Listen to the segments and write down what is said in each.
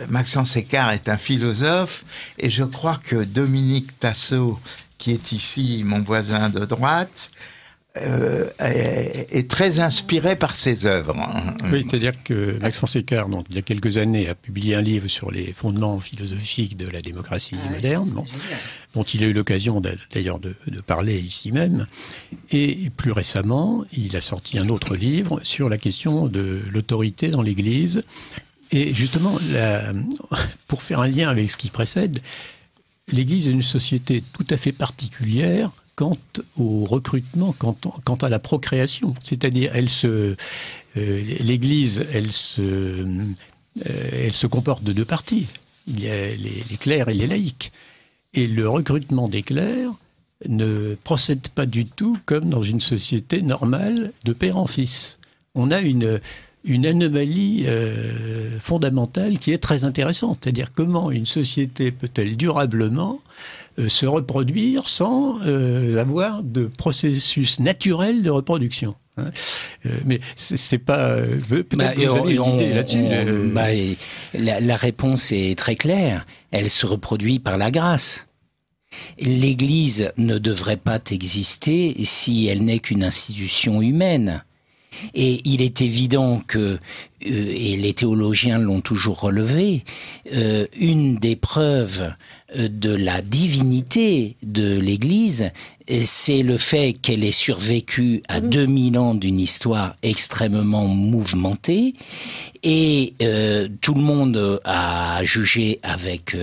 Maxence Écart est un philosophe, et je crois que Dominique Tassot, qui est ici mon voisin de droite, est très inspiré par ses œuvres. Oui, c'est-à-dire que Maxence Écart, donc, il y a quelques années, a publié un livre sur les fondements philosophiques de la démocratie moderne, dont il a eu l'occasion d'ailleurs de parler ici même. Et plus récemment, il a sorti un autre livre sur la question de l'autorité dans l'Église. Et justement, pour faire un lien avec ce qui précède, l'Église est une société tout à fait particulière quant au recrutement, quant à la procréation. C'est-à-dire, l'Église, elle se comporte de deux parties. Il y a les clercs et les laïcs. Et le recrutement des clercs ne procède pas du tout comme dans une société normale de père en fils. On a une anomalie fondamentale qui est très intéressante. C'est-à-dire comment une société peut-elle durablement se reproduire sans avoir de processus naturel de reproduction. Mais c'est pas... Peut-être que vous avez une idée là-dessus. La réponse est très claire. Elle se reproduit par la grâce. L'Église ne devrait pas exister si elle n'est qu'une institution humaine. Et il est évident que, et les théologiens l'ont toujours relevé, une des preuves de la divinité de l'Église, c'est le fait qu'elle ait survécu à 2000 ans d'une histoire extrêmement mouvementée, et tout le monde a jugé avec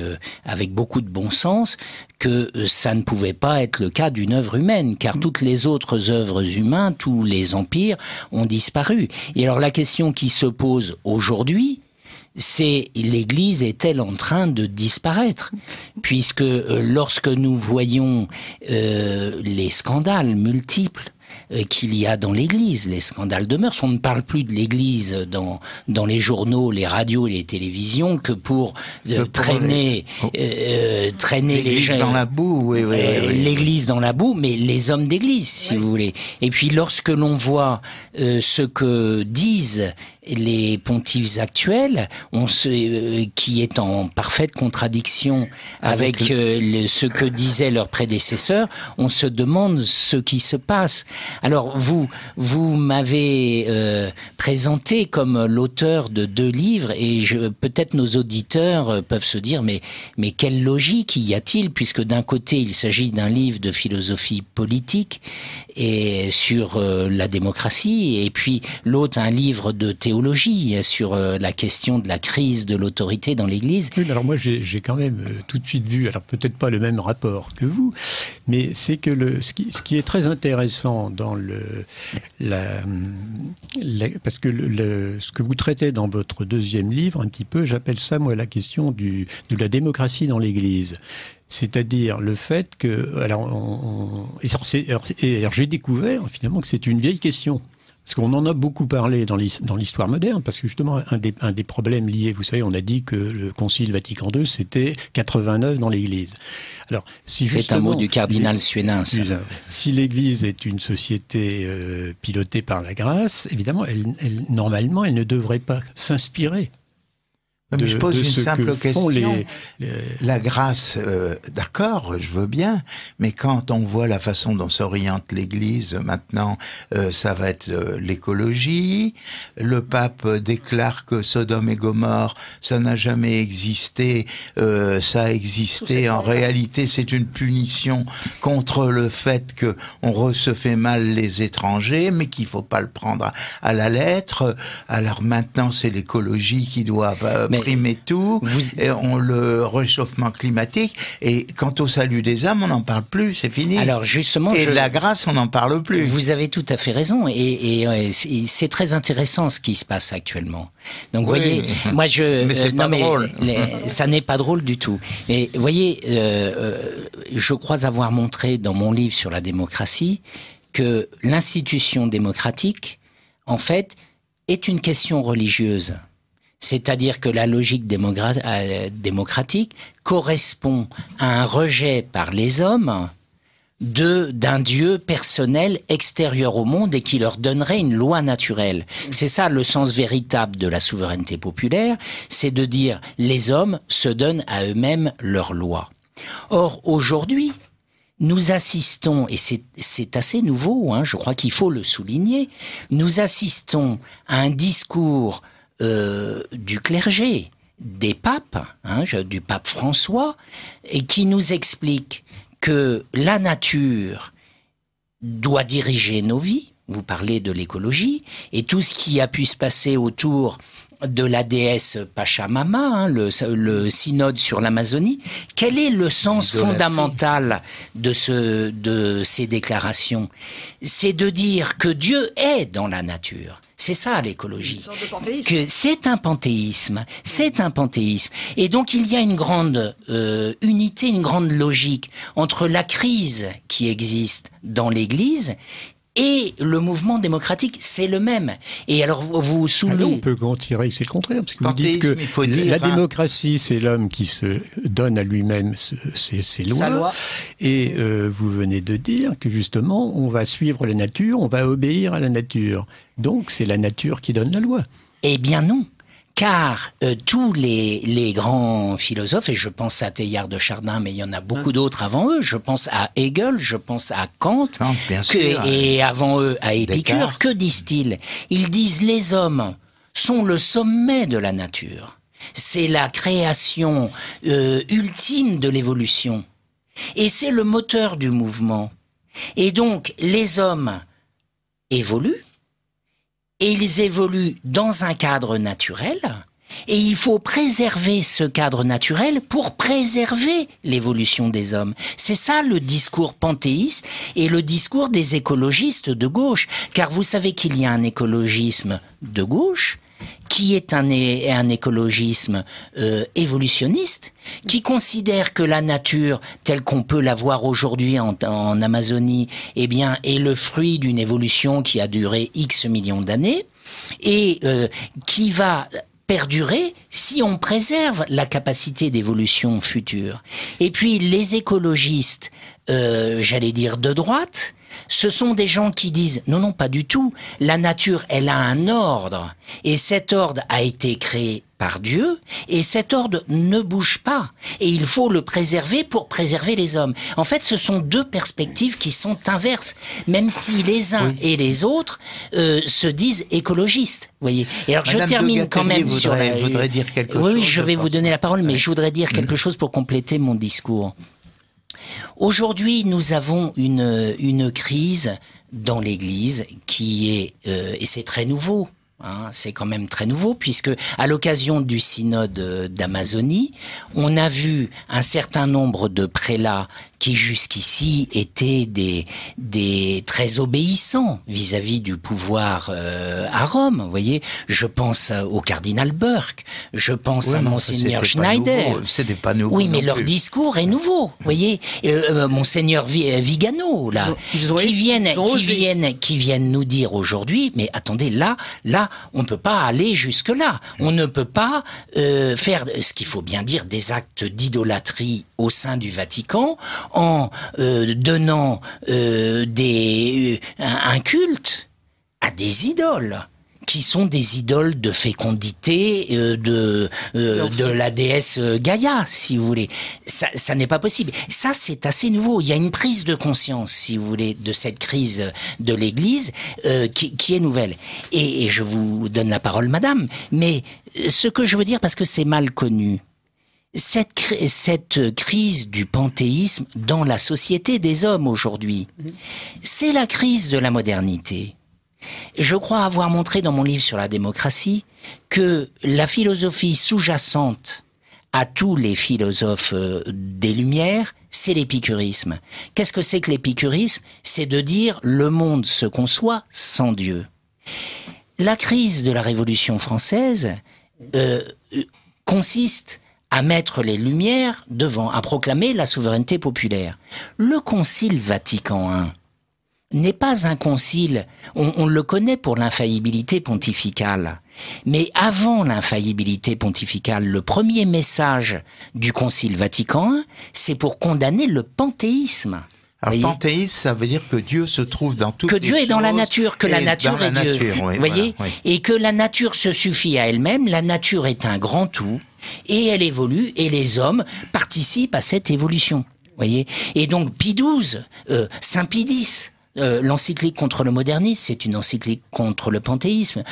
beaucoup de bon sens que ça ne pouvait pas être le cas d'une œuvre humaine, car toutes les autres œuvres humaines, tous les empires ont disparu. Et alors la question qui se pose aujourd'hui, c'est l'Église est-elle en train de disparaître? Puisque lorsque nous voyons les scandales multiples qu'il y a dans l'Église, les scandales de mœurs. On ne parle plus de l'Église dans les journaux, les radios et les télévisions que pour traîner les gens dans la boue, oui. L'Église dans la boue, mais les hommes d'Église, si vous voulez. Et puis lorsque l'on voit ce que disent les pontifes actuels, qui est en parfaite contradiction avec ce que disaient leurs prédécesseurs, on se demande ce qui se passe. Alors vous m'avez présenté comme l'auteur de 2 livres, et peut-être nos auditeurs peuvent se dire mais quelle logique y a-t-il, puisque d'un côté il s'agit d'un livre de philosophie politique et sur la démocratie, et puis l'autre un livre de théologie sur la question de la crise de l'autorité dans l'Église. Oui, alors moi j'ai quand même tout de suite vu, alors peut-être pas le même rapport que vous, mais c'est que ce qui est très intéressant dans parce que ce que vous traitez dans votre 2e livre, un petit peu, j'appelle ça moi la question de la démocratie dans l'Église. C'est-à-dire le fait que... Alors j'ai découvert finalement que c'est une vieille question. Parce qu'on en a beaucoup parlé dans l'histoire moderne, parce que justement, un des problèmes liés, vous savez, on a dit que le Concile Vatican II, c'était 89 dans l'Église. Alors, c'est un mot du cardinal Suénins. Si l'Église est une société pilotée par la grâce, évidemment, normalement, elle ne devrait pas s'inspirer. Mais je pose une simple question. La grâce, d'accord, je veux bien, mais quand on voit la façon dont s'oriente l'Église maintenant, ça va être l'écologie. Le pape déclare que Sodome et Gomorrhe, ça n'a jamais existé. Ça a existé. En réalité, c'est une punition contre le fait que on se fait mal les étrangers, mais qu'il faut pas le prendre à la lettre. Alors maintenant, c'est l'écologie qui doit primer tout, et le réchauffement climatique, et quant au salut des âmes, on n'en parle plus, c'est fini. Alors justement, et la grâce, on n'en parle plus. Vous avez tout à fait raison, et c'est très intéressant ce qui se passe actuellement. Donc, oui, voyez, moi mais c'est pas drôle. Ça n'est pas drôle du tout. Mais voyez, je crois avoir montré dans mon livre sur la démocratie que l'institution démocratique, en fait, est une question religieuse. C'est-à-dire que la logique démocratique correspond à un rejet par les hommes d'un Dieu personnel extérieur au monde et qui leur donnerait une loi naturelle. C'est ça le sens véritable de la souveraineté populaire, c'est de dire les hommes se donnent à eux-mêmes leurs lois. Or, aujourd'hui, nous assistons, et c'est assez nouveau, je crois qu'il faut le souligner, nous assistons à un discours du clergé, des papes, du pape François, et qui nous explique que la nature doit diriger nos vies. Vous parlez de l'écologie, et tout ce qui a pu se passer autour de la déesse Pachamama, le synode sur l'Amazonie. Quel est le sens fondamental de ces déclarations? C'est de dire que Dieu est dans la nature. C'est ça l'écologie. Que c'est un panthéisme. C'est un panthéisme. Et donc il y a une grande unité, une grande logique entre la crise qui existe dans l'Église et le mouvement démocratique, c'est le même. Et alors, vous soulevez... On peut en tirer que c'est le contraire, parce que vous dites que la démocratie, c'est l'homme qui se donne à lui-même ses lois. Et vous venez de dire que justement, on va suivre la nature, on va obéir à la nature. Donc, c'est la nature qui donne la loi. Eh bien non. Car tous les grands philosophes, et je pense à Teilhard de Chardin, mais il y en a beaucoup d'autres avant eux, je pense à Hegel, je pense à Kant, et avant eux à Épicure, que disent-ils? Ils disent les hommes sont le sommet de la nature. C'est la création ultime de l'évolution. Et c'est le moteur du mouvement. Et donc, les hommes évoluent, et ils évoluent dans un cadre naturel, et il faut préserver ce cadre naturel pour préserver l'évolution des hommes. C'est ça le discours panthéiste et le discours des écologistes de gauche. Car vous savez qu'il y a un écologisme de gauche, qui est un écologisme évolutionniste, qui considère que la nature, telle qu'on peut la voir aujourd'hui en Amazonie, eh bien, est le fruit d'une évolution qui a duré X millions d'années, et qui va perdurer si on préserve la capacité d'évolution future. Et puis, les écologistes, j'allais dire de droite, ce sont des gens qui disent « Non, non, pas du tout. La nature, elle a un ordre. Et cet ordre a été créé par Dieu. Et cet ordre ne bouge pas. Et il faut le préserver pour préserver les hommes. » En fait, ce sont deux perspectives qui sont inverses. Même si les uns et les autres se disent écologistes. Voyez. Et alors, Madame je termine quand même sur la... voudrais dire quelque chose. Oui, je vais vous donner la parole, mais je voudrais dire quelque chose pour compléter mon discours. Aujourd'hui, nous avons une crise dans l'Église qui est, et c'est très nouveau, c'est quand même très nouveau, puisque à l'occasion du synode d'Amazonie, on a vu un certain nombre de prélats qui jusqu'ici étaient des très obéissants vis-à-vis du pouvoir à Rome. Vous voyez, je pense au cardinal Burke, je pense à Monseigneur Schneider. C'était pas nouveau. Oui, mais leur discours est nouveau. Vous voyez, Monseigneur Vigano, là, qui viennent nous dire aujourd'hui, mais attendez, là, on peut pas aller jusque là. On ne peut pas faire, ce qu'il faut bien dire, des actes d'idolâtrie au sein du Vatican en donnant un culte à des idoles qui sont des idoles de fécondité de la déesse Gaïa, si vous voulez. Ça n'est pas possible. Ça, c'est assez nouveau. Il y a une prise de conscience, si vous voulez, de cette crise de l'Église qui est nouvelle. Et je vous donne la parole, madame. Mais ce que je veux dire, parce que c'est mal connu, cette crise du panthéisme dans la société des hommes aujourd'hui, c'est la crise de la modernité. Je crois avoir montré dans mon livre sur la démocratie que la philosophie sous-jacente à tous les philosophes des Lumières, c'est l'épicurisme. Qu'est-ce que c'est que l'épicurisme? C'est de dire le monde se conçoit sans Dieu. La crise de la Révolution française consiste à mettre les Lumières devant, à proclamer la souveraineté populaire. Le Concile Vatican I n'est pas un concile, on le connaît pour l'infaillibilité pontificale, mais avant l'infaillibilité pontificale, le premier message du Concile Vatican I, c'est pour condamner le panthéisme. Alors, panthéisme, ça veut dire que Dieu se trouve dans toutes les choses. Que Dieu est dans la nature, que la nature est Dieu. Oui, voyez, voilà, oui. Et que la nature se suffit à elle-même, la nature est un grand tout, et elle évolue, et les hommes participent à cette évolution. Voyez. Et donc, Pie XII, Saint Pie X, l'encyclique contre le modernisme, c'est une encyclique contre le panthéisme.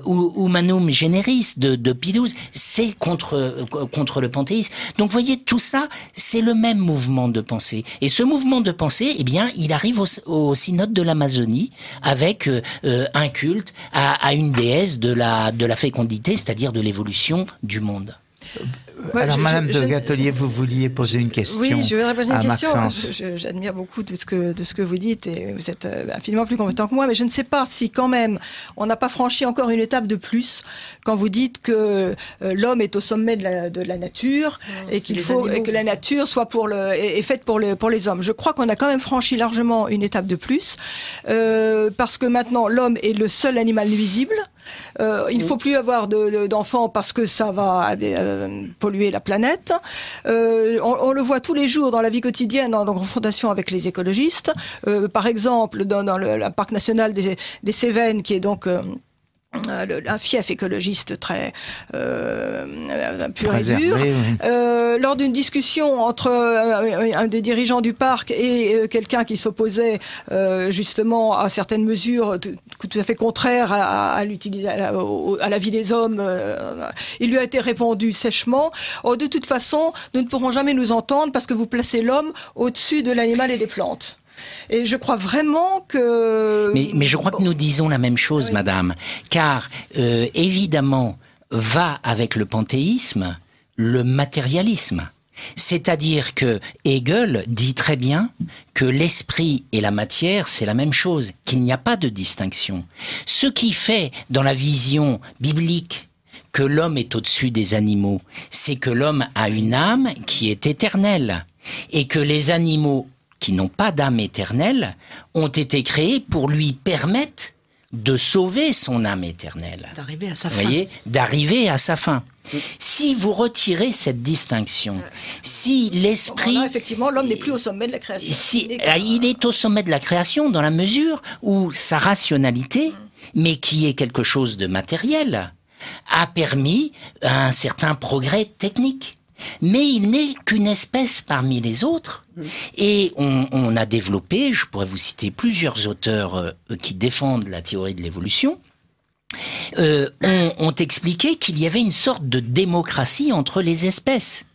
Humanum Generis de Pie XII, c'est contre le panthéisme. Donc, vous voyez, tout ça, c'est le même mouvement de pensée. Et ce mouvement de pensée, eh bien, il arrive au synode de l'Amazonie avec un culte à une déesse de la fécondité, c'est-à-dire de l'évolution du monde. Alors, Madame de Gatelier, vous vouliez poser une question. Oui, je voudrais poser une question. Maxence. J'admire beaucoup de ce que vous dites et vous êtes infiniment plus compétent que moi, mais je ne sais pas si quand même on n'a pas franchi encore une étape de plus quand vous dites que l'homme est au sommet de la nature et qu'il faut et que la nature soit est faite pour les hommes. Je crois qu'on a quand même franchi largement une étape de plus parce que maintenant l'homme est le seul animal nuisible. Il ne faut plus avoir d'enfants parce que ça va polluer la planète. On le voit tous les jours dans la vie quotidienne en confrontation avec les écologistes. Par exemple, dans le parc national des Cévennes, qui est donc un fief écologiste très pur et dur. Oui. Lors d'une discussion entre un des dirigeants du parc et quelqu'un qui s'opposait justement à certaines mesures tout à fait contraires à la vie des hommes, il lui a été répondu sèchement « Oh, de toute façon, nous ne pourrons jamais nous entendre parce que vous placez l'homme au-dessus de l'animal et des plantes ». Et je crois vraiment que... Mais je crois que nous disons la même chose, oui. Madame, car évidemment, va avec le panthéisme le matérialisme. C'est-à-dire que Hegel dit très bien que l'esprit et la matière, c'est la même chose, qu'il n'y a pas de distinction. Ce qui fait, dans la vision biblique, que l'homme est au-dessus des animaux, c'est que l'homme a une âme qui est éternelle, et que les animaux qui n'ont pas d'âme éternelle, ont été créés pour lui permettre de sauver son âme éternelle. D'arriver à sa fin. Vous voyez, d'arriver à sa fin. Si vous retirez cette distinction, si l'esprit... Là, effectivement, l'homme n'est plus au sommet de la création. Il est au sommet de la création dans la mesure où sa rationalité, mais qui est quelque chose de matériel, a permis un certain progrès technique. Mais il n'est qu'une espèce parmi les autres. Et on a développé, je pourrais vous citer plusieurs auteurs qui défendent la théorie de l'évolution, ont expliqué qu'il y avait une sorte de démocratie entre les espèces.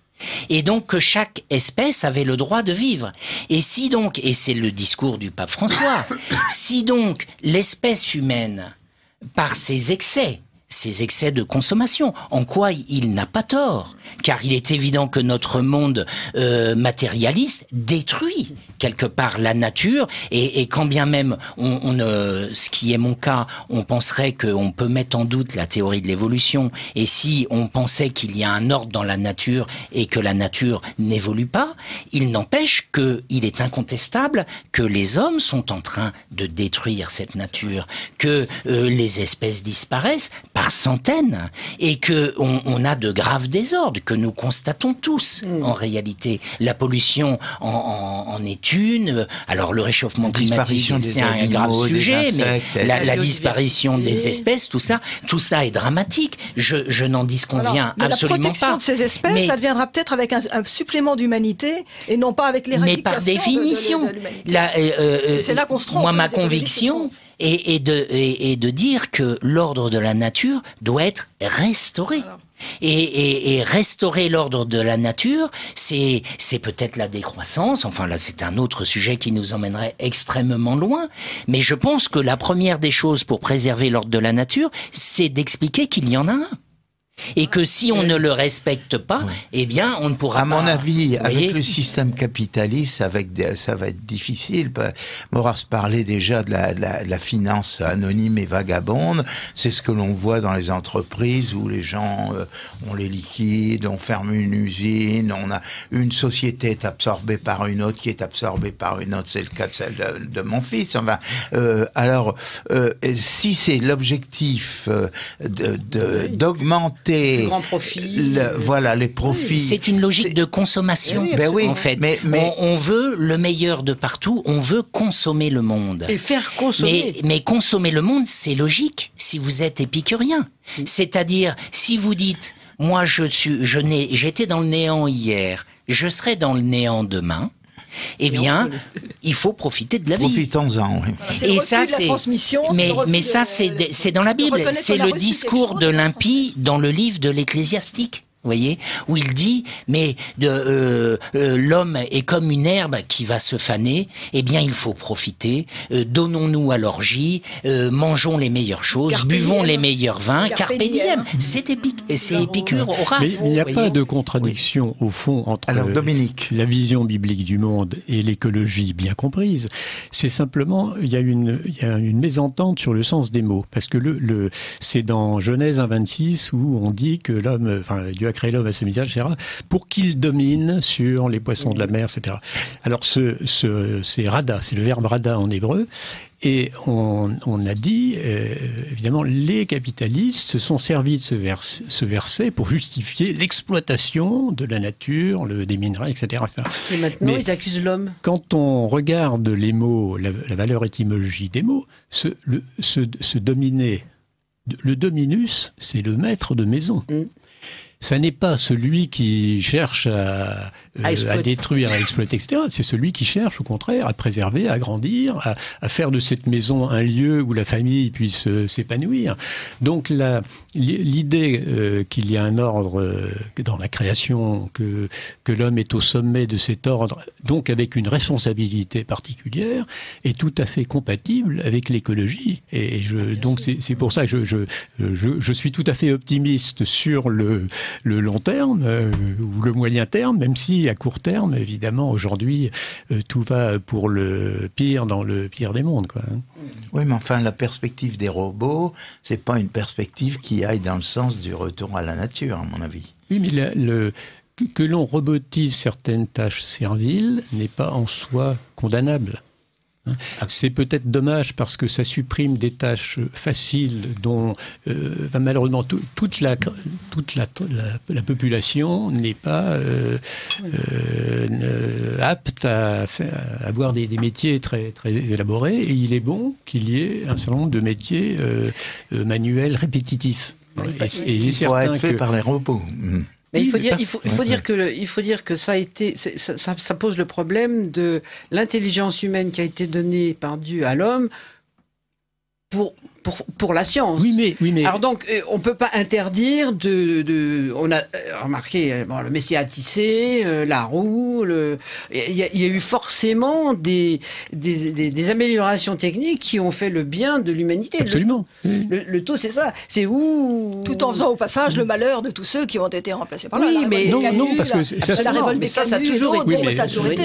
Et donc que chaque espèce avait le droit de vivre. Et si donc, et c'est le discours du pape François, si donc l'espèce humaine, par ses excès de consommation, en quoi il n'a pas tort, car il est évident que notre monde matérialiste détruit quelque part la nature, et quand bien même ce qui est mon cas, on penserait qu'on peut mettre en doute la théorie de l'évolution, et si on pensait qu'il y a un ordre dans la nature et que la nature n'évolue pas, il n'empêche qu'il est incontestable que les hommes sont en train de détruire cette nature, que les espèces disparaissent par centaines, et que on a de graves désordres que nous constatons tous en réalité. La pollution en est une. Alors le réchauffement climatique, c'est un grave sujet, mais la disparition des espèces, tout ça est dramatique. Je n'en disconviens absolument pas. La protection de ces espèces, ça deviendra peut-être avec un supplément d'humanité et non pas avec l'éradication. Mais par définition, de l'humanité. C'est là qu'on se trompe. Moi, ma conviction est de dire que l'ordre de la nature doit être restauré. Alors. Et restaurer l'ordre de la nature, c'est peut-être la décroissance. Enfin là, c'est un autre sujet qui nous emmènerait extrêmement loin. Mais je pense que la première des choses pour préserver l'ordre de la nature, c'est d'expliquer qu'il y en a un. Et que si on ne le respecte pas, eh bien, on ne pourra pas... À mon avis, avec le système capitaliste, ça va être difficile. Maurras parlait déjà de la finance anonyme et vagabonde. C'est ce que l'on voit dans les entreprises où les gens, on les liquide, on ferme une usine, une société est absorbée par une autre, qui est absorbée par une autre. C'est le cas de celle de mon fils. Enfin, alors, si c'est l'objectif d'augmenter profiter, grand profit, voilà les profits. C'est une logique de consommation, en fait. Mais on veut le meilleur de partout, on veut consommer le monde. Et faire consommer. Mais consommer le monde, c'est logique si vous êtes épicurien. C'est-à-dire, si vous dites, moi j'étais dans le néant hier, je serai dans le néant demain, eh bien, il faut profiter de la vie. Profitons-en. Oui. Et ça, mais ça, c'est dans la Bible. C'est le discours de l'impie dans le livre de l'Ecclésiastique. Vous voyez, où il dit, mais l'homme est comme une herbe qui va se faner. Eh bien, il faut profiter. Donnons-nous à l'orgie, mangeons les meilleures choses, buvons les meilleurs vins. Carpe diem. C'est épique, et c'est Épicure, Horace. Mais il n'y a pas de contradiction au fond entre la vision biblique du monde et l'écologie bien comprise. C'est simplement, il y a une mésentente sur le sens des mots, parce que c'est dans Genèse 1,26 où on dit que l'homme, enfin Dieu a créé l'homme à ses image, etc., pour qu'il domine sur les poissons de la mer, etc. Alors c'est rada, c'est le verbe rada en hébreu, et on a dit, évidemment, les capitalistes se sont servis de ce verset pour justifier l'exploitation de la nature, des minerais, etc. Et maintenant, ils accusent l'homme. Quand on regarde les mots, la valeur étymologique des mots, se dominer, le dominus, c'est le maître de maison. Ça n'est pas celui qui cherche à détruire, à exploiter, etc. C'est celui qui cherche, au contraire, à préserver, à agrandir, à faire de cette maison un lieu où la famille puisse s'épanouir. Donc l'idée qu'il y a un ordre dans la création, que l'homme est au sommet de cet ordre, donc avec une responsabilité particulière, est tout à fait compatible avec l'écologie. Donc c'est pour ça que je suis tout à fait optimiste sur le long terme ou le moyen terme, même si à court terme, évidemment, aujourd'hui, tout va pour le pire dans le pire des mondes, quoi. Oui, mais enfin, la perspective des robots, c'est pas une perspective qui aille dans le sens du retour à la nature, à mon avis. Oui, mais que l'on robotise certaines tâches serviles n'est pas en soi condamnable. C'est peut-être dommage parce que ça supprime des tâches faciles dont malheureusement toute la population n'est pas apte à avoir des métiers très, très élaborés, et il est bon qu'il y ait un certain nombre de métiers manuels répétitifs. Et c'est certain être fait par les robots. Mais il faut dire que ça a été, ça pose le problème de l'intelligence humaine qui a été donnée par Dieu à l'homme pour la science. Oui, mais... Alors donc, on peut pas interdire on a remarqué, le Messie à tisser, la roue, il y a eu forcément des améliorations techniques qui ont fait le bien de l'humanité. Absolument. Le tout, c'est ça. C'est où... Tout en faisant au passage le malheur de tous ceux qui ont été remplacés par là. Oui, mais non, parce que ça a toujours été.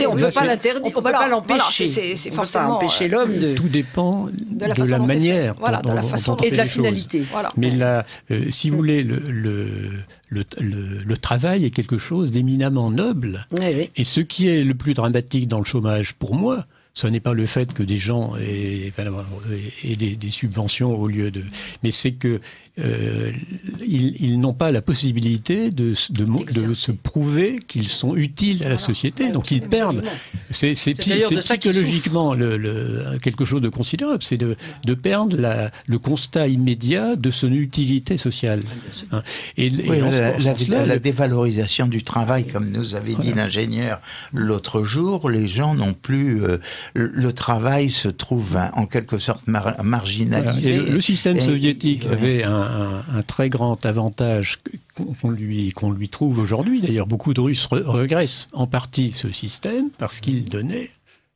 On ne peut pas l'interdire, on ne peut pas l'empêcher. C'est forcément empêcher l'homme de... Tout dépend de la manière. Voilà, de la façon et de la finalité. Voilà. Mais là, si vous voulez, le travail est quelque chose d'éminemment noble. Oui. Et ce qui est le plus dramatique dans le chômage, pour moi, ce n'est pas le fait que des gens aient des subventions au lieu de... Mais c'est que ils n'ont pas la possibilité de se prouver qu'ils sont utiles à la société. Donc ils perdent. C'est psychologiquement quelque chose de considérable. C'est de perdre le constat immédiat de son utilité sociale. Hein. La dévalorisation du travail, comme nous avait dit l'ingénieur l'autre jour, les gens n'ont plus... le travail se trouve en quelque sorte marginalisé. Et le système soviétique avait un très grand avantage qu'on lui trouve aujourd'hui. D'ailleurs, beaucoup de Russes regressent en partie ce système parce qu'il donnait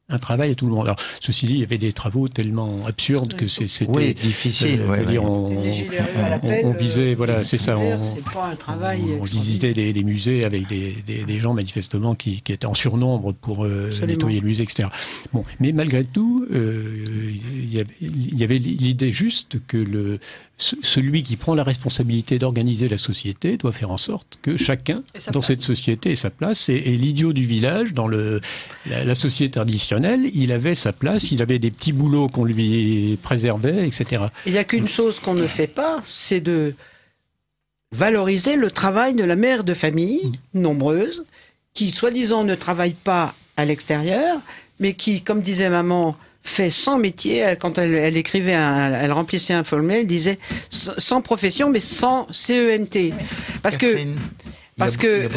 un travail à tout le monde. Alors, ceci dit, il y avait des travaux tellement absurdes que c'était difficile. On visait, voilà, c'est ça. C'est pas un travail. On visitait des musées avec des gens manifestement qui étaient en surnombre pour nettoyer le musée, etc. Bon, mais malgré tout, il y avait l'idée juste que celui qui prend la responsabilité d'organiser la société doit faire en sorte que chacun dans cette société ait sa place. Et l'idiot du village, dans la société traditionnelle, il avait sa place, il avait des petits boulots qu'on lui préservait, etc. Il n'y a qu'une chose qu'on ne fait pas, c'est de valoriser le travail de la mère de famille, nombreuse, qui, soi-disant, ne travaille pas à l'extérieur, mais qui, comme disait maman, fait 100 métiers. Quand elle écrivait, elle remplissait un formulaire, elle disait sans profession, mais sans CENT. Oui. Parce Catherine, que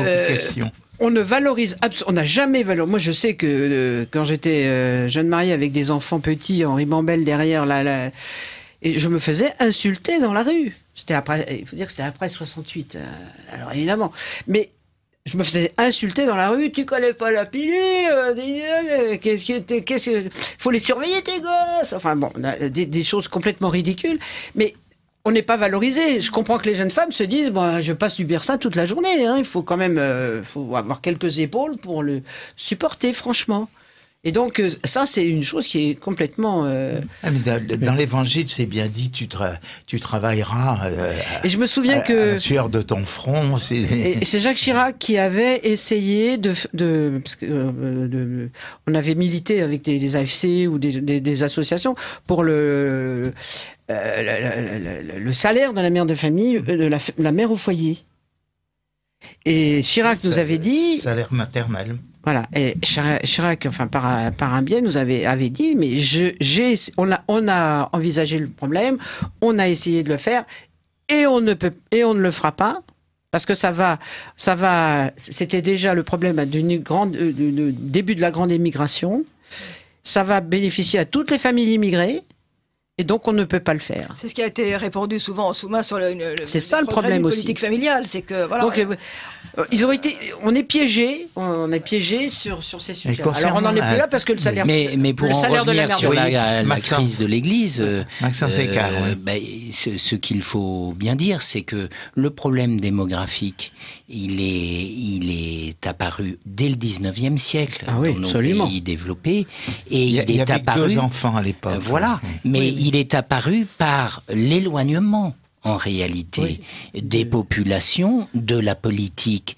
on ne valorise, on n'a jamais valorisé. Moi, je sais que quand j'étais jeune mariée avec des enfants petits en ribambelle derrière, et je me faisais insulter dans la rue. C'était après, il faut dire que c'était après 68. Alors évidemment, mais je me faisais insulter dans la rue. Tu connais pas la pilule? Faut les surveiller tes gosses. Enfin bon, des choses complètement ridicules. Mais on n'est pas valorisé. Je comprends que les jeunes femmes se disent, bon, je passe subir ça toute la journée. Hein. Il faut quand même, faut avoir quelques épaules pour le supporter, franchement. Et donc, ça, c'est une chose qui est complètement... dans l'Évangile, c'est bien dit, tu travailleras et je me souviens à la sueur de ton front. Et c'est Jacques Chirac qui avait essayé parce que, on avait milité avec des AFC ou des associations pour le salaire de la mère de famille, de la mère au foyer. Et Chirac nous avait dit... Salaire maternel. Voilà, et Chirac, enfin par un biais, nous avait dit, mais on a envisagé le problème, on a essayé de le faire, et on ne le fera pas, parce que ça va. C'était déjà le problème du début de la grande émigration. Ça va bénéficier à toutes les familles immigrées. Et donc, on ne peut pas le faire. C'est ce qui a été répandu souvent en sous-main sur c'est ça le problème aussi. Politique familiale, c'est que voilà. Donc, on est piégés sur ces sujets. Alors, on n'en est plus là parce que le salaire. Mais pour le salaire revenir de la sur la crise de l'Église, ce qu'il faut bien dire, c'est que le problème démographique, il est apparu dès le 19e siècle dans nos pays développés, et il est apparu. 2 enfants à l'époque. Voilà, mais il est apparu par l'éloignement, en réalité, des populations de la politique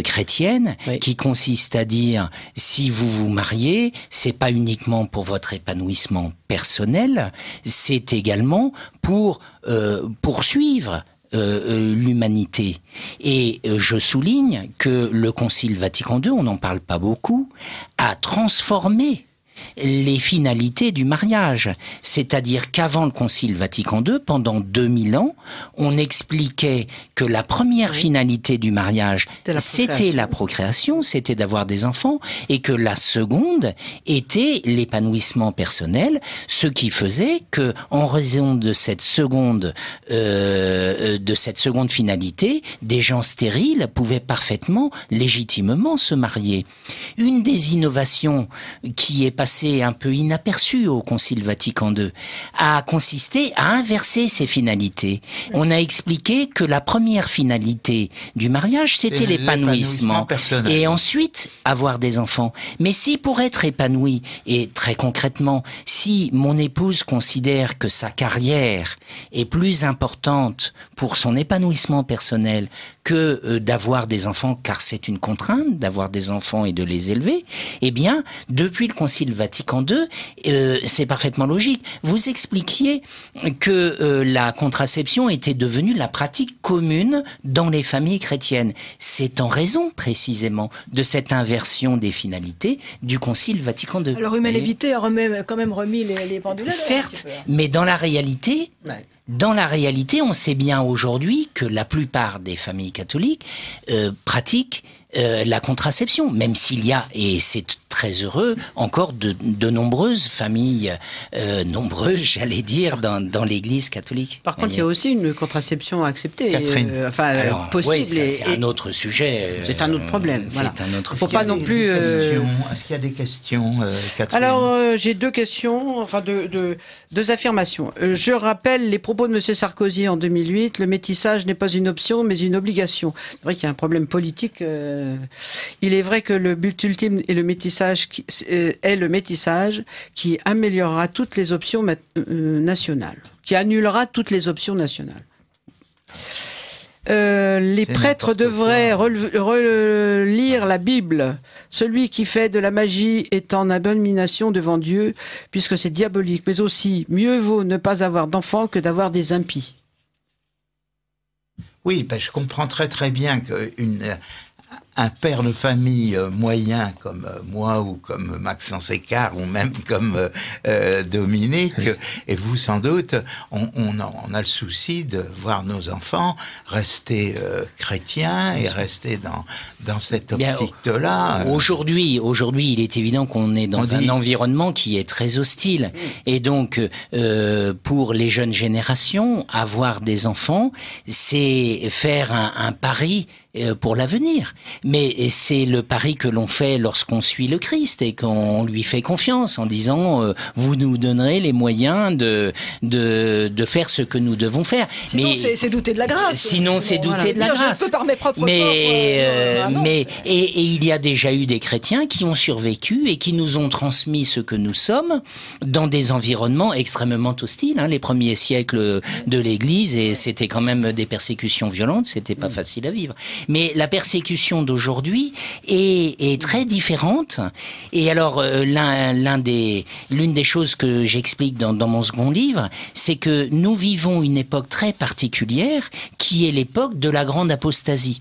chrétienne, qui consiste à dire, si vous vous mariez, c'est pas uniquement pour votre épanouissement personnel, c'est également pour poursuivre l'humanité. Et je souligne que le Concile Vatican II, on n'en parle pas beaucoup, a transformé les finalités du mariage. C'est-à-dire qu'avant le Concile Vatican II, pendant 2000 ans, on expliquait que la première finalité du mariage, c'était la procréation, c'était d'avoir des enfants, et que la seconde était l'épanouissement personnel, ce qui faisait que, en raison de cette seconde finalité, des gens stériles pouvaient parfaitement, légitimement se marier. Une des innovations qui est passée un peu inaperçu au Concile Vatican II, a consisté à inverser ces finalités. On a expliqué que la première finalité du mariage, c'était l'épanouissement. Et ensuite, avoir des enfants. Mais si pour être épanoui, et très concrètement, si mon épouse considère que sa carrière est plus importante pour son épanouissement personnel que d'avoir des enfants, car c'est une contrainte d'avoir des enfants et de les élever, eh bien, depuis le Concile Vatican II, c'est parfaitement logique. Vous expliquiez que la contraception était devenue la pratique commune dans les familles chrétiennes. C'est en raison, précisément, de cette inversion des finalités du Concile Vatican II. Alors, Humaine Lévité a quand même remis les pendules. Certes, mais dans la réalité... Ouais. Dans la réalité, on sait bien aujourd'hui que la plupart des familles catholiques pratiquent la contraception, même s'il y a, et c'est très heureux, encore de nombreuses familles, j'allais dire, dans l'Église catholique. Par contre, il y a aussi une contraception acceptée, possible. Oui, c'est un autre sujet. C'est un autre problème. Voilà. C'est un autre. Faut pas non plus. Est-ce qu'il y a des questions, Catherine? Alors, j'ai 2 questions, enfin deux affirmations. Je rappelle les propos de M. Sarkozy en 2008. Le métissage n'est pas une option, mais une obligation. C'est vrai qu'il y a un problème politique. Il est vrai que le but ultime est le métissage qui améliorera toutes les options nationales, qui annulera toutes les options nationales. Les prêtres devraient relire la Bible. Celui qui fait de la magie est en abomination devant Dieu, puisque c'est diabolique. Mais aussi, mieux vaut ne pas avoir d'enfants que d'avoir des impies. Oui, je comprends très bien qu'un père de famille moyen comme moi ou comme Maxence Écart ou même comme Dominique et vous sans doute, on a le souci de voir nos enfants rester chrétiens et rester dans cette optique-là. Aujourd'hui, il est évident qu'on est dans un environnement qui est très hostile. Et donc, pour les jeunes générations, avoir des enfants, c'est faire un pari pour l'avenir. Mais c'est le pari que l'on fait lorsqu'on suit le Christ et qu'on lui fait confiance en disant vous nous donnerez les moyens de faire ce que nous devons faire. Sinon, c'est douter de la grâce. Sinon, c'est douter de la grâce. Je peux par mes propres et il y a déjà eu des chrétiens qui ont survécu et qui nous ont transmis ce que nous sommes dans des environnements extrêmement hostiles. Les premiers siècles de l'Église, et c'était quand même des persécutions violentes, c'était pas facile à vivre. Mais la persécution d'aujourd'hui est très différente. Et alors, l'une des choses que j'explique dans mon second livre, c'est que nous vivons une époque très particulière, qui est l'époque de la grande apostasie.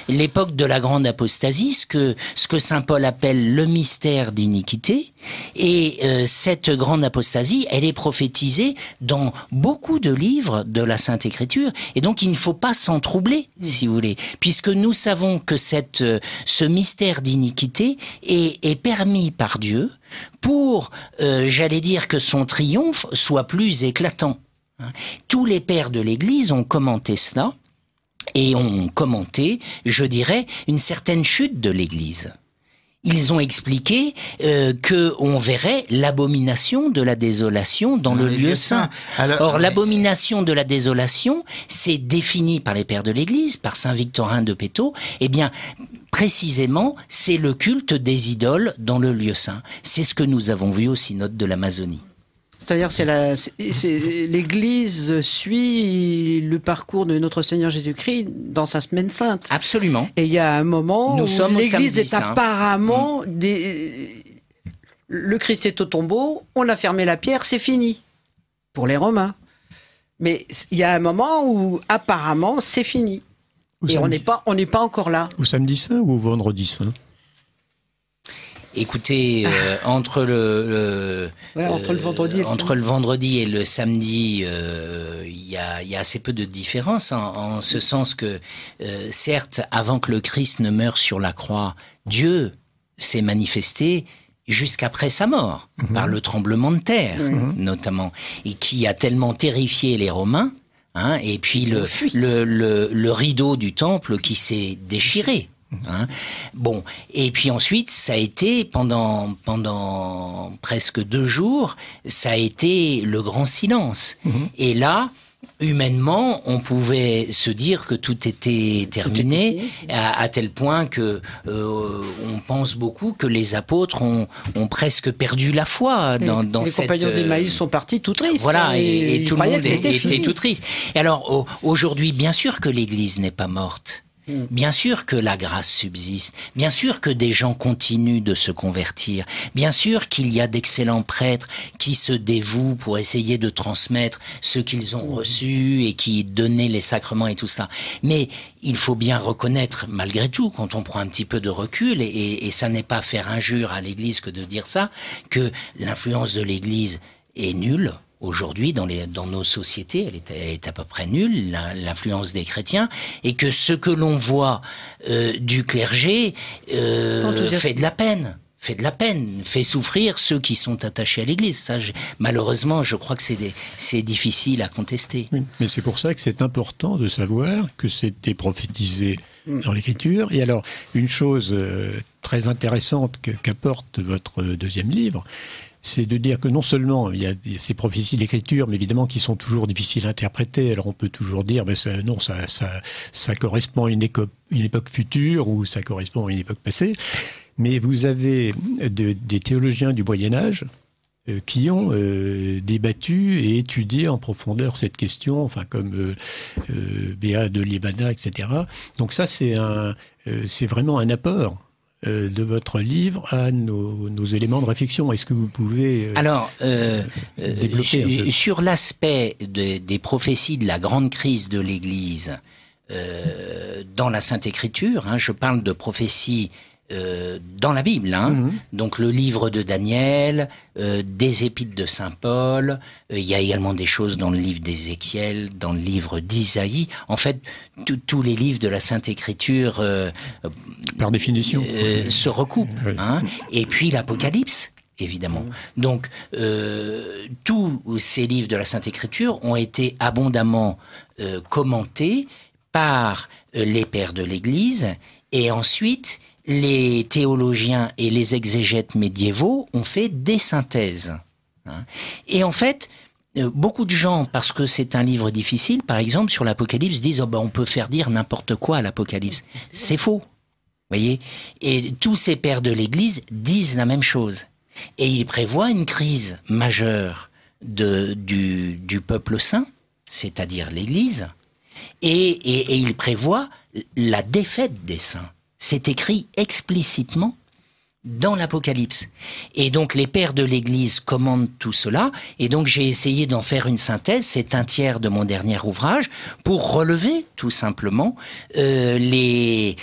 L'époque de la grande apostasie, ce que saint Paul appelle le mystère d'iniquité, et cette grande apostasie, elle est prophétisée dans beaucoup de livres de la Sainte Écriture, et donc il ne faut pas s'en troubler, si vous voulez, puisque nous savons que ce mystère d'iniquité est permis par Dieu pour, j'allais dire, que son triomphe soit plus éclatant. Tous les pères de l'Église ont commenté cela, et ont commenté, je dirais, une certaine chute de l'Église. Ils ont expliqué qu'on verrait l'abomination de la désolation dans le lieu saint. Or, l'abomination de la désolation, c'est défini par les pères de l'Église, par saint Victorin de Pétot. Eh bien, précisément, c'est le culte des idoles dans le lieu saint. C'est ce que nous avons vu au synode de l'Amazonie. C'est-à-dire, l'Église suit le parcours de notre Seigneur Jésus-Christ dans sa semaine sainte. Absolument. Et il y a un moment où l'Église est apparemment... Le Christ est au tombeau, on a fermé la pierre, c'est fini. Pour les Romains. Mais il y a un moment où, apparemment, c'est fini. Et on n'est pas encore là. Au samedi saint ou au vendredi saint ? Écoutez, entre le vendredi et le samedi, il y a assez peu de différence, en ce sens que, certes, avant que le Christ ne meure sur la croix, Dieu s'est manifesté jusqu'après sa mort, par le tremblement de terre, notamment, et qui a tellement terrifié les Romains, et puis le rideau du temple qui s'est déchiré. Bon, et puis ensuite, ça a été pendant presque 2 jours, ça a été le grand silence. Et là, humainement, on pouvait se dire que tout était terminé, à tel point que on pense beaucoup que les apôtres ont presque perdu la foi dans les cette... Les compagnons d'Emmaüs sont partis tout tristes. Voilà, et tout le monde était tout triste. Et alors, aujourd'hui, bien sûr que l'Église n'est pas morte. Bien sûr que la grâce subsiste, bien sûr que des gens continuent de se convertir, bien sûr qu'il y a d'excellents prêtres qui se dévouent pour essayer de transmettre ce qu'ils ont reçu et qui donnaient les sacrements et tout cela. Mais il faut bien reconnaître, malgré tout, quand on prend un petit peu de recul, et ça n'est pas faire injure à l'Église que de dire ça, que l'influence de l'Église est nulle. Aujourd'hui, dans nos sociétés, elle est à peu près nulle, l'influence des chrétiens, et que ce que l'on voit du clergé fait de la peine, fait souffrir ceux qui sont attachés à l'Église. Ça, malheureusement, je crois que c'est difficile à contester. Oui, mais c'est pour ça que c'est important de savoir que c'était prophétisé dans l'Écriture. Et alors, une chose très intéressante qu'apporte votre deuxième livre, c'est de dire que non seulement il y a ces prophéties de l'Écriture, mais évidemment qui sont toujours difficiles à interpréter. Alors on peut toujours dire, ça correspond à une époque future ou ça correspond à une époque passée. Mais vous avez des théologiens du Moyen-Âge qui ont débattu et étudié en profondeur cette question, enfin comme Béat de Liébana, etc. Donc ça, c'est vraiment un apport de votre livre à nos éléments de réflexion. Est-ce que vous pouvez développer un peu ? Sur l'aspect des prophéties de la grande crise de l'Église dans la Sainte Écriture, je parle de prophéties dans la Bible, donc le livre de Daniel, des épîtres de Saint Paul, il y a également des choses dans le livre d'Ézéchiel, dans le livre d'Isaïe. En fait, tous les livres de la Sainte Écriture, par définition, se recoupent. Oui. Et puis l'Apocalypse, évidemment. Donc, tous ces livres de la Sainte Écriture ont été abondamment commentés par les pères de l'Église, et ensuite les théologiens et les exégètes médiévaux ont fait des synthèses. Et en fait, beaucoup de gens, parce que c'est un livre difficile, par exemple, sur l'Apocalypse, disent on peut faire dire n'importe quoi à l'Apocalypse. C'est faux. Voyez ? Et tous ces pères de l'Église disent la même chose. Et ils prévoient une crise majeure du peuple saint, c'est-à-dire l'Église, et ils prévoient la défaite des saints. C'est écrit explicitement dans l'Apocalypse. Et donc les pères de l'Église commandent tout cela, et donc j'ai essayé d'en faire une synthèse, c'est un tiers de mon dernier ouvrage, pour relever tout simplement ce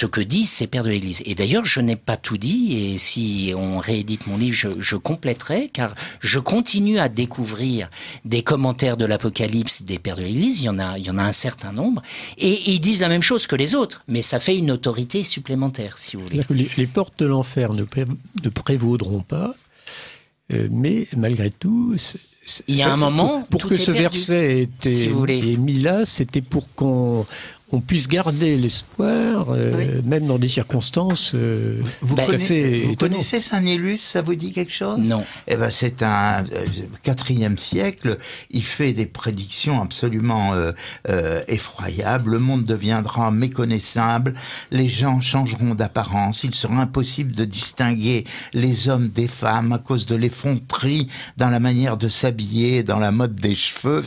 que disent ces pères de l'Église. Et d'ailleurs, je n'ai pas tout dit, et si on réédite mon livre, je compléterai, car je continue à découvrir des commentaires de l'Apocalypse des pères de l'Église, il y en a un certain nombre, et ils disent la même chose que les autres, mais ça fait une autorité supplémentaire, si vous voulez. C'est-à-dire que les portes de l'enfer ne prévaudront pas, mais malgré tout... Il y a un moment pour que ce verset ait mis là, c'était pour qu'on puisse garder l'espoir, même dans des circonstances vous connaissez Saint-Nélus, ça vous dit quelque chose ? Non. Eh ben, c'est un 4e siècle, il fait des prédictions absolument effroyables. Le monde deviendra méconnaissable, les gens changeront d'apparence, il sera impossible de distinguer les hommes des femmes à cause de l'effronterie dans la manière de s'habiller, dans la mode des cheveux.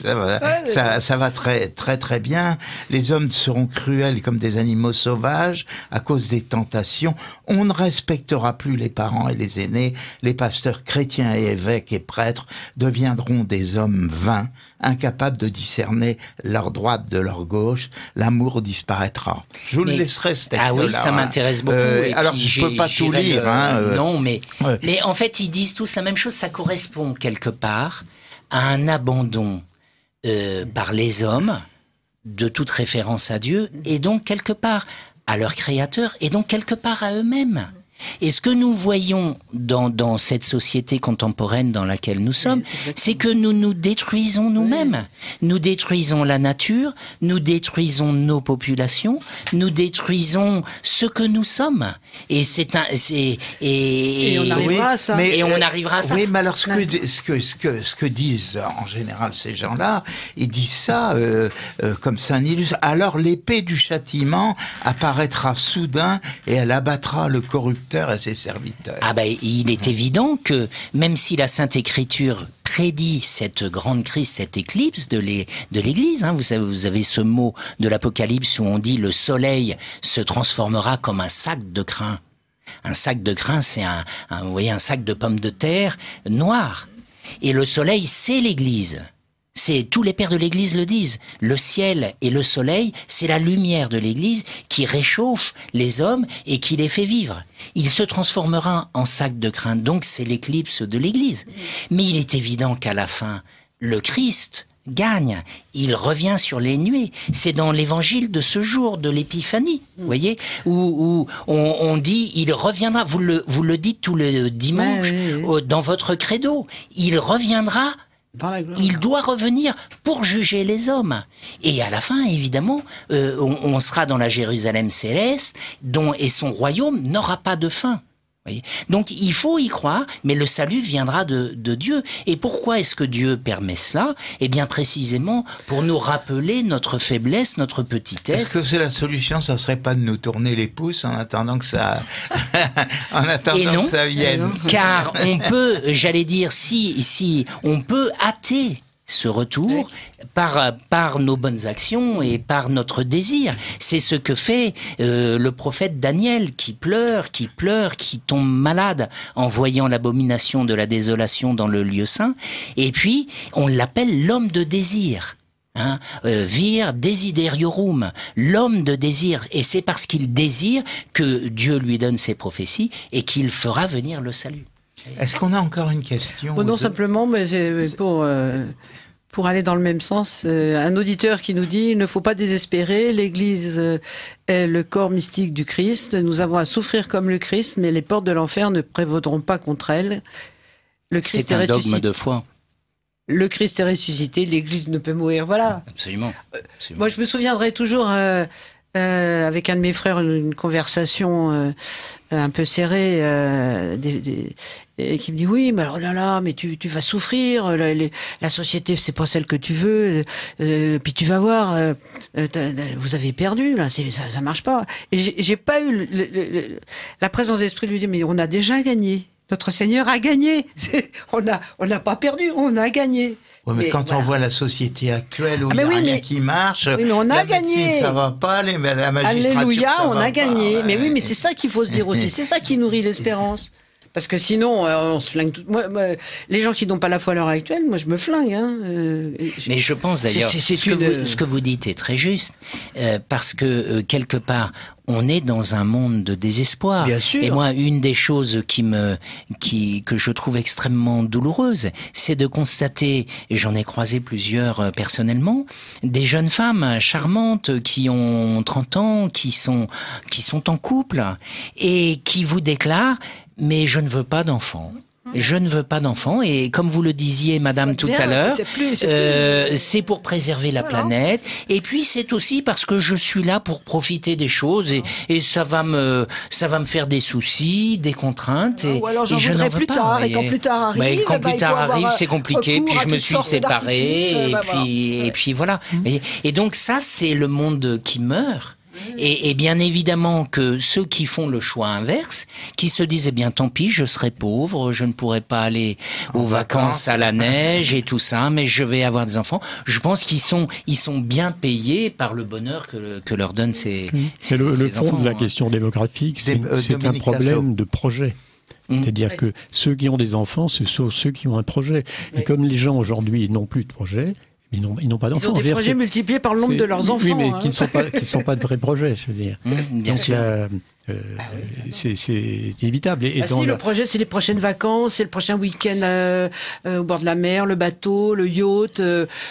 Ça va très très très bien. Les hommes seront cruels comme des animaux sauvages à cause des tentations. On ne respectera plus les parents et les aînés. Les pasteurs chrétiens et évêques et prêtres deviendront des hommes vains, incapables de discerner leur droite de leur gauche. L'amour disparaîtra. Je vous le laisserai ce texte-là. Ah oui, ça m'intéresse beaucoup. Alors, je ne peux pas tout lire. Non, mais en fait, ils disent tous la même chose. Ça correspond quelque part à un abandon par les hommes de toute référence à Dieu, et donc quelque part à leur Créateur, et donc quelque part à eux-mêmes. Et ce que nous voyons dans cette société contemporaine dans laquelle nous sommes, c'est que nous nous détruisons nous-mêmes. Nous détruisons la nature, nous détruisons nos populations, nous détruisons ce que nous sommes. Et on arrivera à ça. On arrivera à ça. Oui, mais alors ce que disent en général ces gens-là, ils disent ça comme Saint-Nélus. Alors l'épée du châtiment apparaîtra soudain et elle abattra le corrupteur à ses serviteurs. Ah ben, il est évident que même si la Sainte Écriture prédit cette grande crise, cette éclipse de l'Église, vous avez ce mot de l'Apocalypse où on dit le soleil se transformera comme un sac de grains. Un sac de grains, c'est vous voyez, un sac de pommes de terre noir. Et le soleil, c'est l'Église. Tous les pères de l'Église le disent. Le ciel et le soleil, c'est la lumière de l'Église qui réchauffe les hommes et qui les fait vivre. Il se transformera en sac de grains. Donc c'est l'éclipse de l'Église. Mais il est évident qu'à la fin, le Christ gagne. Il revient sur les nuées. C'est dans l'évangile de ce jour, de l'épiphanie, vous voyez, où on dit, il reviendra. Vous le dites tous les dimanches dans votre credo. Il reviendra. Il doit revenir pour juger les hommes. Et à la fin, évidemment, on sera dans la Jérusalem céleste, et son royaume n'aura pas de fin. Voyez. Donc il faut y croire, mais le salut viendra de Dieu. Et pourquoi est-ce que Dieu permet cela ? Eh bien précisément pour nous rappeler notre faiblesse, notre petitesse. Est-ce que c'est la solution ? Ça ne serait pas de nous tourner les pouces en attendant que ça, que ça vienne ? Car on peut, j'allais dire, si on peut hâter ce retour par nos bonnes actions et par notre désir. C'est ce que fait le prophète Daniel, qui pleure, qui tombe malade en voyant l'abomination de la désolation dans le lieu saint. Et puis, on l'appelle l'homme de désir. Vir desidériorum, l'homme de désir, et c'est parce qu'il désire que Dieu lui donne ses prophéties et qu'il fera venir le salut. Est-ce qu'on a encore une question? Non, simplement, mais pour aller dans le même sens, un auditeur qui nous dit « Il ne faut pas désespérer, l'Église est le corps mystique du Christ, nous avons à souffrir comme le Christ, mais les portes de l'enfer ne prévaudront pas contre elle. Le Christ c'est un dogme de foi. Le Christ est ressuscité, l'Église ne peut mourir. » Voilà. Absolument. Moi, je me souviendrai toujours, avec un de mes frères, une conversation un peu serrée, et qui me dit « Oui, mais alors là, mais tu vas souffrir, la société, c'est pas celle que tu veux, puis tu vas voir, vous avez perdu, là, ça marche pas. » Et j'ai pas eu la présence d'esprit de lui dire « Mais on a déjà gagné. Notre Seigneur a gagné. On n'a pas perdu, on a gagné. » Ouais, mais quand on voit la société actuelle où il n'y a rien qui marche, mais on a gagné. Ça va pas, la magistrature, alléluia, ça on va a gagné. Pas, mais oui, mais c'est ça qu'il faut se dire aussi. C'est ça qui nourrit l'espérance. Parce que sinon, on se flingue tout. Moi, les gens qui n'ont pas la foi à l'heure actuelle, moi, je me flingue. Mais je pense d'ailleurs, ce que vous dites est très juste, parce que quelque part, on est dans un monde de désespoir. Bien sûr. Et moi, une des choses que je trouve extrêmement douloureuse, c'est de constater, et j'en ai croisé plusieurs personnellement, des jeunes femmes charmantes qui ont 30 ans, qui sont en couple, et qui vous déclarent « mais je ne veux pas d'enfants ». Je ne veux pas d'enfants, et comme vous le disiez, madame, tout à l'heure, c'est pour préserver la planète, et puis c'est aussi parce que je suis là pour profiter des choses, et ça va me faire des soucis, des contraintes, et, ou alors j'en et je n'en veux plus pas. Tard, et quand plus tard arrive, quand plus tard arrive, c'est compliqué, puis je me suis séparé, et puis voilà. Et donc ça, c'est le monde qui meurt. Et bien évidemment que ceux qui font le choix inverse, qui se disent, eh bien tant pis, je serai pauvre, je ne pourrai pas aller aux vacances à la neige et tout ça, mais je vais avoir des enfants, je pense qu'ils sont bien payés par le bonheur que leur donnent ces C'est le fond enfants, de la question démographique, c'est un problème de projet. C'est-à-dire que ceux qui ont des enfants, ce sont ceux qui ont un projet. Et comme les gens aujourd'hui n'ont plus de projet, ils n'ont pas d'enfants. Ils ont des projets multipliés par le nombre de leurs enfants. Oui, mais qui ne sont pas de vrais projets, je veux dire. Bien sûr. C'est inévitable. Le projet, c'est les prochaines vacances, c'est le prochain week-end au bord de la mer, le bateau, le yacht,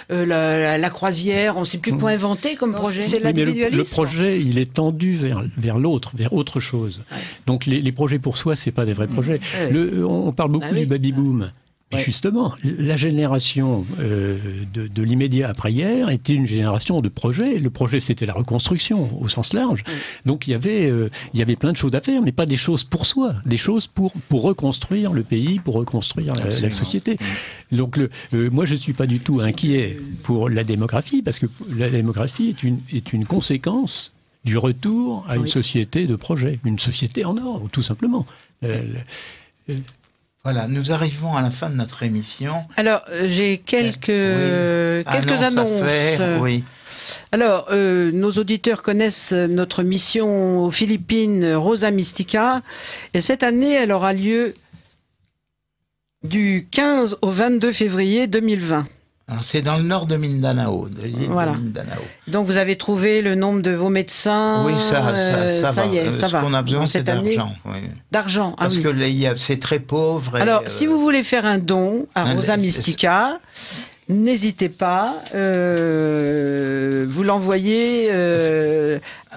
la croisière. On ne sait plus quoi inventer comme projet. C'est l'individualisme. Le projet, il est tendu vers l'autre, vers autre chose. Ouais. Donc les projets pour soi, c'est pas des vrais projets. On parle beaucoup du baby-boom. Et justement, la génération de l'immédiat après-hier était une génération de projets. Le projet, c'était la reconstruction au sens large. Donc il y avait plein de choses à faire, mais pas des choses pour soi, des choses pour reconstruire le pays, pour reconstruire la société. Donc moi, je ne suis pas du tout inquiet pour la démographie, parce que la démographie est une conséquence du retour à une société de projet, une société en ordre, tout simplement. Voilà, nous arrivons à la fin de notre émission. Alors, j'ai quelques annonces. Oui. Alors, nos auditeurs connaissent notre mission aux Philippines, Rosa Mystica. Et cette année, elle aura lieu du 15 au 22 février 2020. Alors, c'est dans le nord de Mindanao, de l'île de Mindanao. Donc, vous avez trouvé le nombre de vos médecins. Oui, ça va. Y est, ça va. Ce qu'on a besoin, c'est d'argent. Oui. D'argent, parce que c'est très pauvre. Alors, si vous voulez faire un don à Rosa Mystica, n'hésitez pas. Vous l'envoyez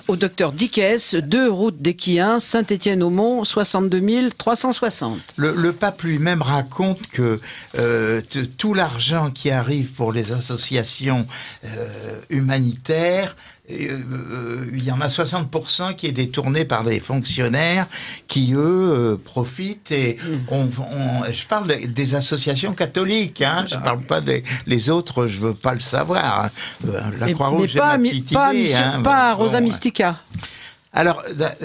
au docteur Dickès, 2 route d'Équien, Saint-Étienne-au-Mont, 62 360. Le pape lui-même raconte que tout l'argent qui arrive pour les associations humanitaires, il y en a 60% qui est détourné par les fonctionnaires qui, eux, profitent. Et je parle des associations catholiques, hein, je ne parle pas des autres, je ne veux pas le savoir. La Croix-Rouge, j'ai ma petite idée. Pas Rosa Mystica. Alors,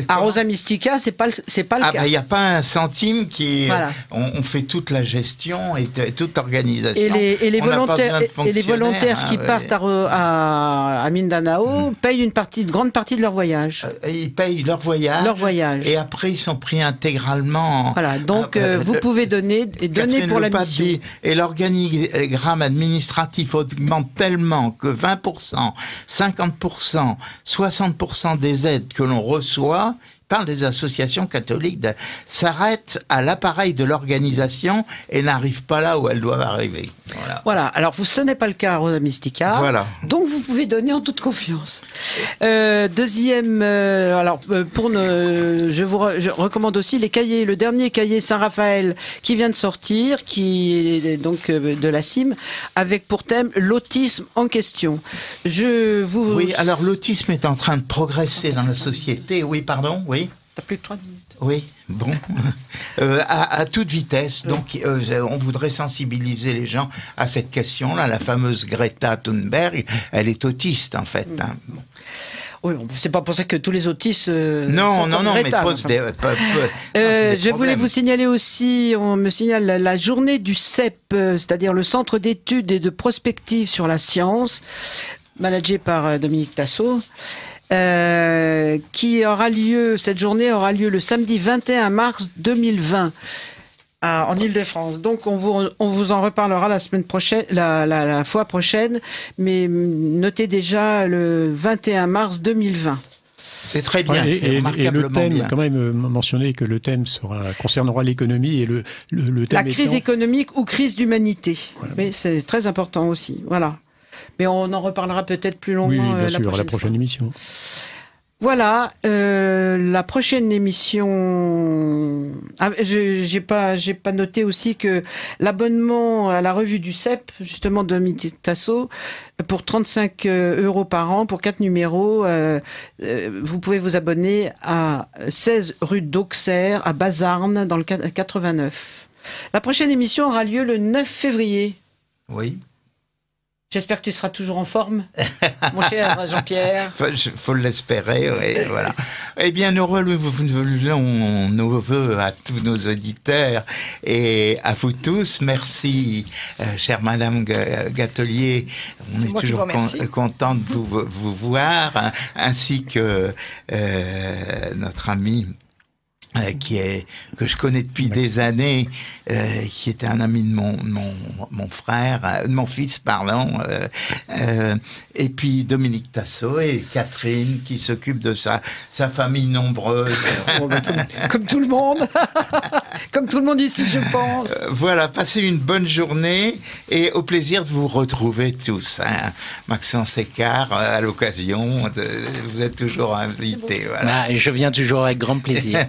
à Rosa Mystica, c'est pas le cas. Il n'y a pas un centime qui. Voilà. On fait toute la gestion et toute organisation. Et les volontaires qui partent à Mindanao payent une grande partie de leur voyage. Ils payent leur voyage. Et après, ils sont pris intégralement. Voilà. Donc, vous pouvez donner pour la mission. Et l'organigramme administratif augmente tellement que 20%, 50%, 60% des aides que l'on reçoit, par des associations catholiques, s'arrêtent à l'appareil de l'organisation et n'arrivent pas là où elles doivent arriver. Voilà. Alors, ce n'est pas le cas à Rosa Mystica. Voilà. Donc, vous pouvez donner en toute confiance. Deuxième, je recommande aussi le dernier cahier Saint-Raphaël qui vient de sortir, qui est donc de la CIM, avec pour thème l'autisme en question. Oui, alors l'autisme est en train de progresser dans la société. Oui, pardon, oui. T'as plus que 3 minutes. Oui, bon. À toute vitesse. Donc, on voudrait sensibiliser les gens à cette question-là. La fameuse Greta Thunberg, elle est autiste, en fait. Hein. Bon. Oui, c'est pas pour ça que tous les autistes. Non, mais je voulais vous signaler aussi, on me signale la journée du CEP, c'est-à-dire le Centre d'études et de prospective sur la science, managé par Dominique Tassot. Cette journée aura lieu le samedi 21 mars 2020 en Ile-de-France. Donc on vous en reparlera la semaine prochaine, la fois prochaine, mais notez déjà le 21 mars 2020. C'est très bien, et le thème, bien. Quand même mentionner que le thème concernera l'économie et le thème la crise économique ou crise d'humanité. Voilà. Mais c'est très important aussi. Voilà. Mais on en reparlera peut-être plus longuement la prochaine émission. Voilà, la prochaine émission. J'ai pas noté aussi que l'abonnement à la revue du CEP, justement de Dominique Tassot, pour 35 € par an pour 4 numéros, vous pouvez vous abonner à 16 rue d'Auxerre à Bazarnes dans le 89. La prochaine émission aura lieu le 9 février. Oui. J'espère que tu seras toujours en forme, mon cher Jean-Pierre. Faut l'espérer, oui, voilà. Eh bien, nous renouvelons nos voeux à tous nos auditeurs et à vous tous. Merci, chère Madame Gatelier. On est toujours content de vous voir, ainsi que notre ami que je connais depuis des années, qui était un ami de mon frère, de mon fils, pardon, et puis Dominique Tassot et Catherine qui s'occupe de sa famille nombreuse. Comme tout le monde, comme tout le monde ici, je pense. Voilà, passez une bonne journée et au plaisir de vous retrouver tous. Hein. Maxence Écart, à l'occasion, vous êtes toujours invités. Voilà. Je viens toujours avec grand plaisir.